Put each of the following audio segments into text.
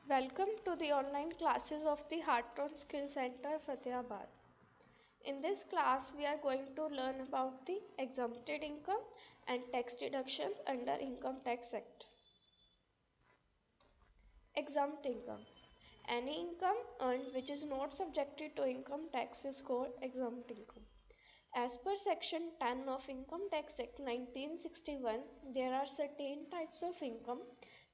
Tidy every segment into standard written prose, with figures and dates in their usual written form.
Welcome to the online classes of the Heartron Skill Center, Fatehpur. In this class, we are going to learn about the exempted income and tax deductions under Income Tax Act. Exempt income. Any income earned which is not subjected to income tax is called exempt income. As per Section 10 of Income Tax Act 1961, there are certain types of income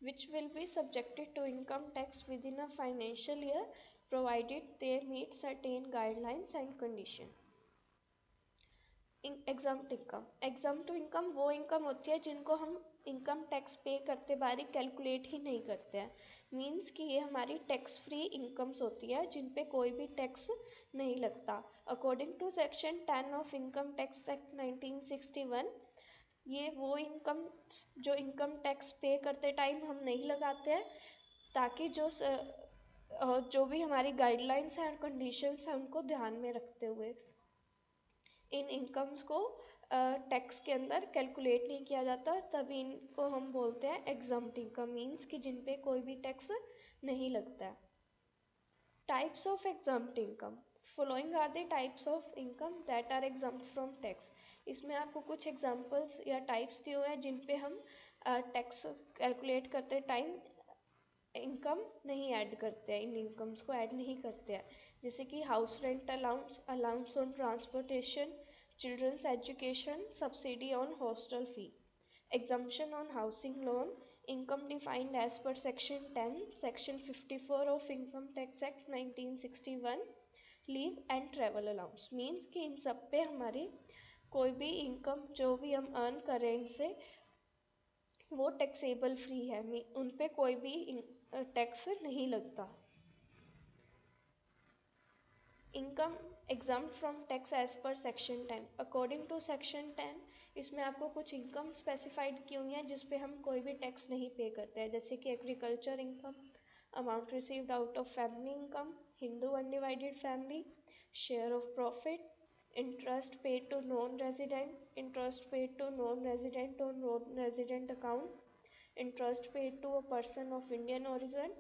which will be subjected to income tax within a financial year provided they meet certain guidelines and conditions. Exempt income exempt income वो income होती है जिनको हम income tax पे करते बारी calculate ही नहीं करते हैं मींस कि ये हमारी टैक्स फ्री इनकम्स होती है जिन पे कोई भी टैक्स नहीं लगता according to section 10 of income tax act 1961 ये वो इनकम जो इनकम टैक्स पे करते टाइम हम नहीं लगाते हैं ताकि जो भी हमारी गाइडलाइंस हैं और कंडीशंस हैं उनको ध्यान में रखते हुए इन इनकम्स को टैक्स के अंदर कैलकुलेट नहीं किया जाता तभी इनको हम बोलते हैं एग्जम्प्ट इनकम मीन्स कि जिन पे कोई भी टैक्स नहीं लगता है types of exempt income following are the types of income that are exempt from tax इसमें आपको कुछ एग्जांपल्स या टाइप्स दिए हुए हैं जिन पे हम टैक्स कैलकुलेट करते टाइम इनकम नहीं ऐड करते हैं इन इनकम्स को ऐड नहीं करते हैं जैसे कि house rent allowance allowance on transportation children's education subsidy on hostel fee exemption on housing loan income defined as per section 10 section 54 of income tax act 1961 leave and travel allowance means कि इन सब पे हमारी कोई भी income जो भी हम earn करें इनसे वो टैक्सेबल फ्री है उन पे कोई भी टैक्स नहीं लगता income exempt from tax as per section 10 according to section 10 इसमें आपको कुछ इनकम स्पेसिफाइड की हुई हैं जिस पे हम कोई भी टैक्स नहीं पे करते हैं जैसे कि agriculture income amount received out of family income Hindu undivided family share of profit interest paid to non-resident, interest paid to non-resident on non-resident account, interest paid to a person of Indian origin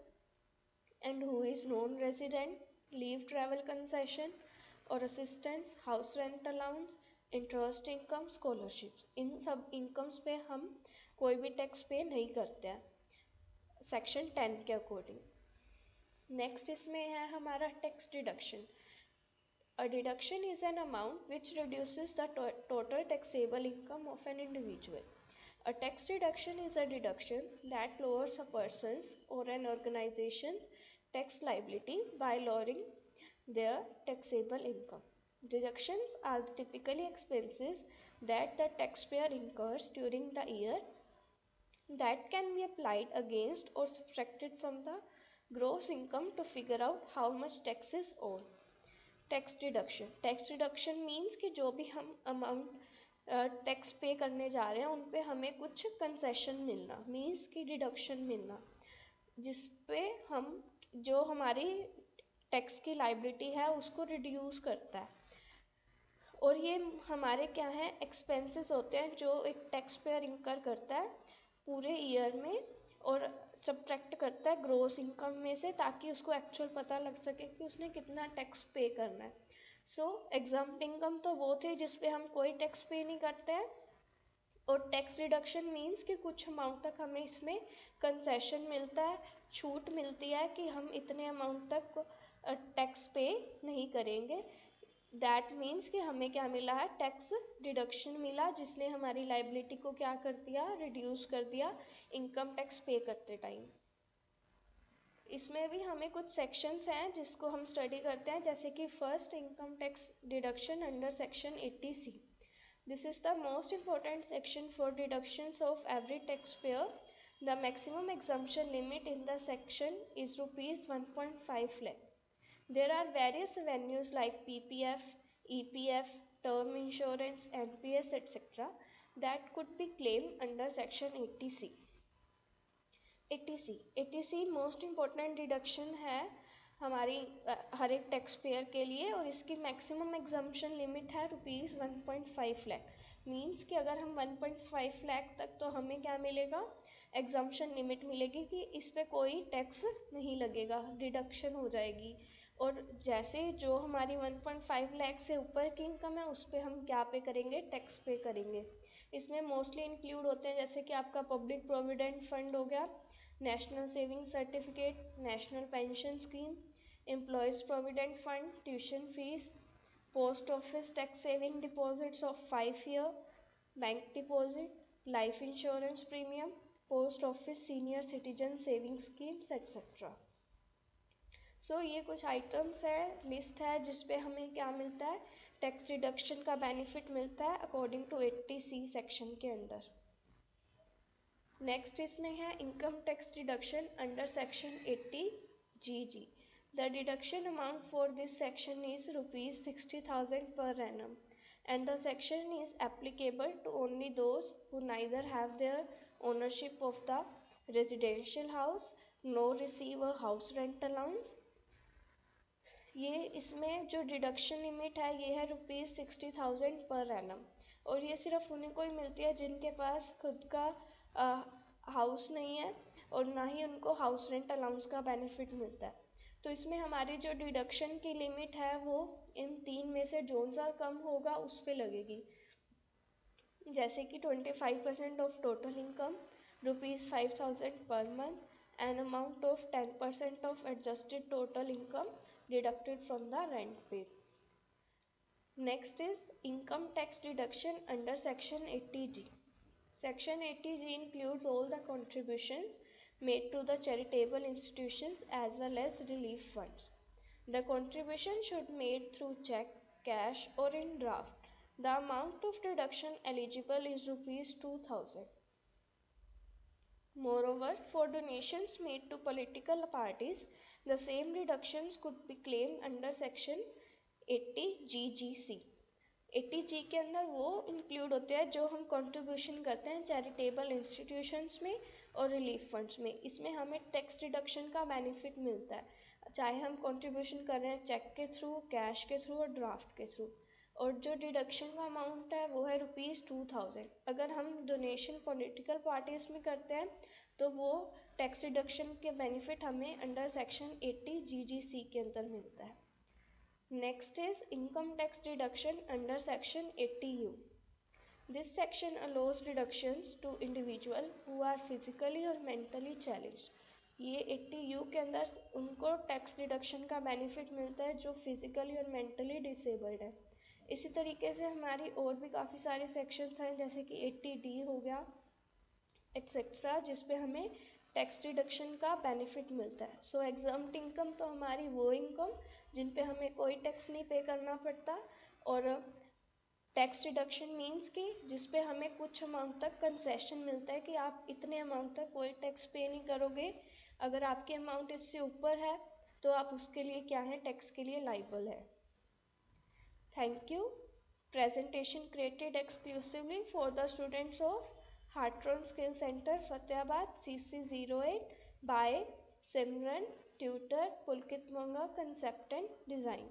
and who is non-resident, leave travel concession और assistance, house rent allowance, interest income, scholarships इन सब incomes पे हम कोई भी tax पे नहीं करते हैं सेक्शन 10 के अकॉर्डिंग नेक्स्ट इसमें है हमारा tax deduction A deduction is an amount which reduces the total taxable income of an individual. A tax deduction is a deduction that lowers a person's or an organization's tax liability by lowering their taxable income. Deductions are typically expenses that the taxpayer incurs during the year that can be applied against or subtracted from the gross income to figure out how much tax is owed. Tax deduction means कि जो भी हम amount tax पे करने जा रहे हैं उन पे हमें कुछ कंसेशन मिलना मीन्स कि डिडक्शन मिलना जिस पे हम जो हमारी टैक्स की लाइबिलिटी है उसको रिड्यूस करता है और ये हमारे क्या है एक्सपेंसेस होते हैं जो एक टैक्स पेयर इंकर करता है पूरे ईयर में और सब्ट्रैक्ट करता है ग्रोस इनकम में से ताकि उसको एक्चुअल पता लग सके कि उसने कितना टैक्स पे करना है सो एग्जाम्प्ट इनकम तो वो थे जिस पे हम कोई टैक्स पे नहीं करते हैं और टैक्स रिडक्शन मीन्स कि कुछ अमाउंट तक हमें इसमें कंसेशन मिलता है छूट मिलती है कि हम इतने अमाउंट तक टैक्स पे नहीं करेंगे दैट मीन्स कि हमें क्या मिला है टैक्स डिडक्शन मिला जिसने हमारी लाइबिलिटी को क्या कर दिया रिड्यूस कर दिया इनकम टैक्स पे करते टाइम इसमें भी हमें कुछ सेक्शंस हैं जिसको हम स्टडी करते हैं जैसे कि first income tax deduction under section 80C this is the most important section for deductions of every tax payer the maximum exemption limit in the section is ₹1.5 lakh There are various avenues like PPF, EPF, term insurance, NPS, etc. that could be claimed under Section 80C. 80C. 80C most important deduction है हमारी हर एक tax payer के लिए और इसकी maximum exemption limit है ₹1.5 lakh means कि अगर हम 1.5 लाख तक, तो हमें क्या मिलेगा, एग्जम्पशन लिमिट मिलेगी कि इस पे कोई टैक्स नहीं लगेगा, डिडक्शन हो जाएगी। और जैसे जो हमारी 1.5 लाख से ऊपर की इनकम है उस पर हम क्या पे करेंगे, टैक्स पे करेंगे। इसमें मोस्टली इंक्लूड होते हैं जैसे कि आपका पब्लिक प्रोविडेंट फंड हो गया, national saving certificate, national pension scheme, employees provident fund, tuition fees, post office tax saving deposits of 5 year, bank deposit, life insurance premium, post office senior citizen saving schemes etcetera. So ये कुछ items है, list है जिसपे हमें क्या मिलता है, tax reduction का बेनिफिट मिलता है अकॉर्डिंग टू 80C सेक्शन के अंडर। नेक्स्ट इसमें है income tax deduction under section 80GG। The deduction amount for this section is ₹60,000 per annum and the section is applicable to only those who neither have their ownership of the residential house nor receive a house rent allowance। ये इसमें जो deduction limit है ये है ₹60,000 per annum, और ये सिर्फ उन्हीं को ही मिलती है जिनके पास खुद का हाउस नहीं है और ना ही उनको हाउस रेंट अलाउंस का बेनिफिट मिलता है। तो इसमें हमारी जो डिडक्शन की लिमिट है वो इन तीन में से जोन सा कम होगा उस पे लगेगी। जैसे कि 25% of total income, ₹5,000 per month, an amount of 10% of adjusted total income deducted from the rent paid। Next is income tax deduction under section 80G। Section 80G includes all the contributions made to the charitable institutions as well as relief funds. The contribution should be made through check, cash or in draft. The amount of deduction eligible is ₹2,000. Moreover, for donations made to political parties, the same deductions could be claimed under section 80GGC। 80G के अंदर वो include होते हैं जो हम contribution करते हैं charitable institutions में और रिलीफ फंड्स में। इसमें हमें टैक्स डिडक्शन का बेनिफिट मिलता है, चाहे हम कंट्रीब्यूशन कर रहे हैं चेक के थ्रू, कैश के थ्रू और ड्राफ्ट के थ्रू। और जो डिडक्शन का अमाउंट है वो है ₹2,000। अगर हम डोनेशन पॉलिटिकल पार्टीज में करते हैं तो वो टैक्स डिडक्शन के बेनिफिट हमें अंडर सेक्शन 80GGC के अंदर मिलता है। Next is income tax deduction under section 80U। This section allows deductions to individual who are physically or mentally challenged। ये 80U के अंदर उनको टैक्स डिडक्शन का बेनिफिट मिलता है जो फिजिकली और मेंटली डिसेबल्ड है। इसी तरीके से हमारी और भी काफ़ी सारे सेक्शंस हैं जैसे कि 80D हो गया एक्सेट्रा, जिसपे हमें टैक्स डिडक्शन का बेनिफिट मिलता है। सो एग्जाम्प्ट इनकम तो हमारी वो इनकम जिन पे हमें कोई टैक्स नहीं पे करना पड़ता, और टैक्स डिडक्शन मीन्स कि जिस पे हमें कुछ अमाउंट तक कंसेशन मिलता है कि आप इतने अमाउंट तक कोई टैक्स पे नहीं करोगे, अगर आपकी अमाउंट इससे ऊपर है तो आप उसके लिए क्या है, टैक्स के लिए लाइबल है। Thank you. Presentation created exclusively for the students of Heartron Skill Center, Fatehpur, CC08 by Simran, Tutor, Pulkit Monga, Concept and Design।